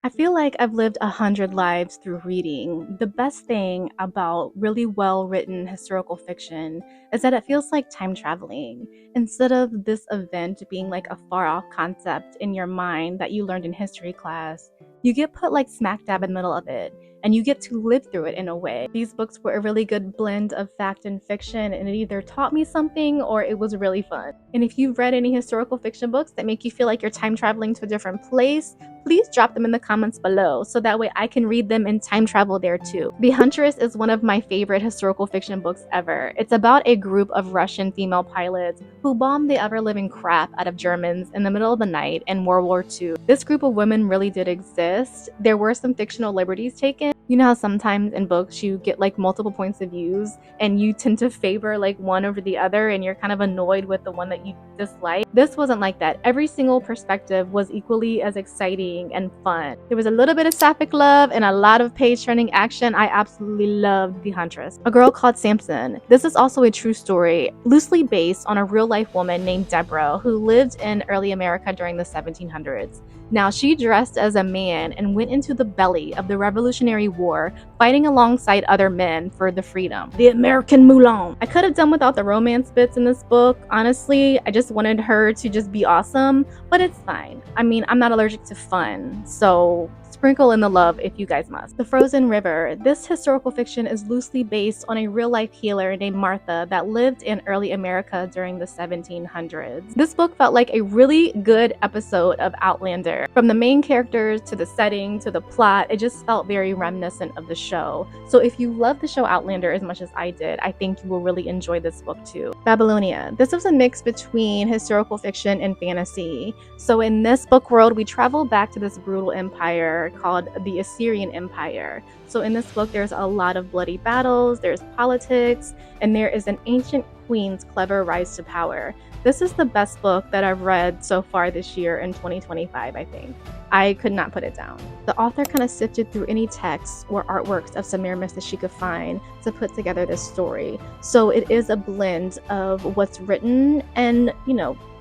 I feel like I've lived 100 lives through reading. The best thing about really well written historical fiction is that it feels like time traveling. Instead of this event being like a far off concept in your mind that you learned in history class, you get put like smack dab in the middle of it and you get to live through it in a way. These books were a really good blend of fact and fiction, and it either taught me something or it was really fun. And if you've read any historical fiction books that make you feel like you're time traveling to a different place, please drop them in the comments below so that way I can read them and time travel there too. The Huntress is one of my favorite historical fiction books ever. It's about a group of Russian female pilots who bombed the ever-living crap out of Germans in the middle of the night in World War II. This group of women really did exist. There were some fictional liberties taken. You know how sometimes in books you get like multiple points of views and you tend to favor like one over the other and you're kind of annoyed with the one that you dislike? This wasn't like that. Every single perspective was equally as exciting and fun. There was a little bit of sapphic love and a lot of page-turning action. I absolutely loved The Huntress. A Girl Called Samson. This is also a true story, loosely based on a real-life woman named Deborah who lived in early America during the 1700s. Now, she dressed as a man and went into the belly of the Revolutionary War, fighting alongside other men for the freedom. The American Moulin. I could have done without the romance bits in this book. Honestly, I just wanted her to just be awesome, but it's fine. I mean, I'm not allergic to fun, so sprinkle in the love if you guys must. The Frozen River. This historical fiction is loosely based on a real-life healer named Martha that lived in early America during the 1700s. This book felt like a really good episode of Outlander. From the main characters to the setting to the plot, it just felt very reminiscent of the show. So if you love the show Outlander as much as I did, I think you will really enjoy this book too. Babylonia. This was a mix between historical fiction and fantasy. So in this book world, we travel back to this brutal empire called the Assyrian Empire. So in this book, there's a lot of bloody battles, there's politics, and there is an ancient queen's clever rise to power. This is the best book that I've read so far this year in 2025, I think. I could not put it down. The author kind of sifted through any texts or artworks of Semiramis that she could find to put together this story. So it is a blend of what's written and,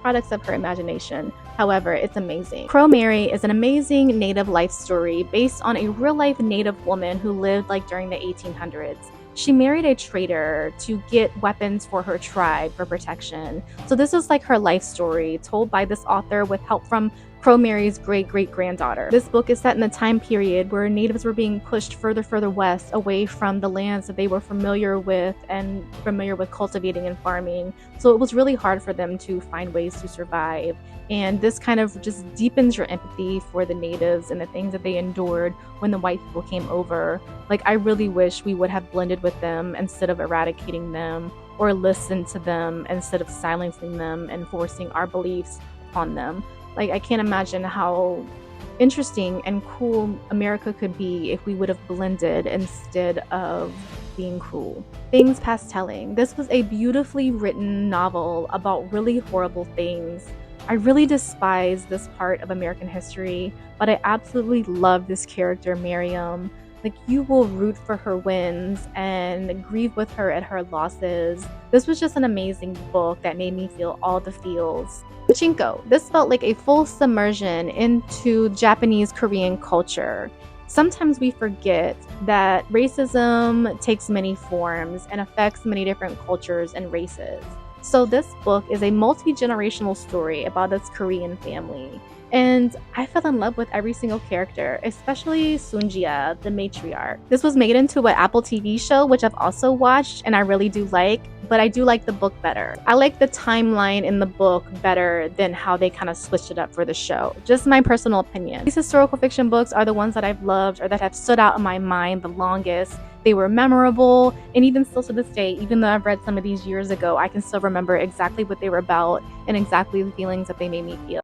products of her imagination. However, it's amazing. Crow Mary is an amazing native life story based on a real-life native woman who lived during the 1800s. She married a trader to get weapons for her tribe for protection. So this is like her life story told by this author with help from Crow Mary's great-great-granddaughter. This book is set in a time period where natives were being pushed further west away from the lands that they were familiar with and familiar with cultivating and farming. So it was really hard for them to find ways to survive. And this kind of just deepens your empathy for the natives and the things that they endured when the white people came over. I really wish we would have blended with them instead of eradicating them, or listened to them instead of silencing them and forcing our beliefs on them. I can't imagine how interesting and cool America could be if we would have blended instead of being cruel. Things Past Telling. This was a beautifully written novel about really horrible things. I really despise this part of American history, but I absolutely love this character, Miriam. You will root for her wins and grieve with her at her losses. This was just an amazing book that made me feel all the feels. Pachinko. This felt like a full submersion into Japanese Korean culture. Sometimes we forget that racism takes many forms and affects many different cultures and races. So this book is a multi-generational story about this Korean family. And I fell in love with every single character, especially Sunjia, the matriarch. This was made into an Apple TV show, which I've also watched and I really do like, but I do like the book better. I like the timeline in the book better than how they kind of switched it up for the show. Just my personal opinion. These historical fiction books are the ones that I've loved or that have stood out in my mind the longest. They were memorable, and even still to this day, even though I've read some of these years ago, I can still remember exactly what they were about and exactly the feelings that they made me feel.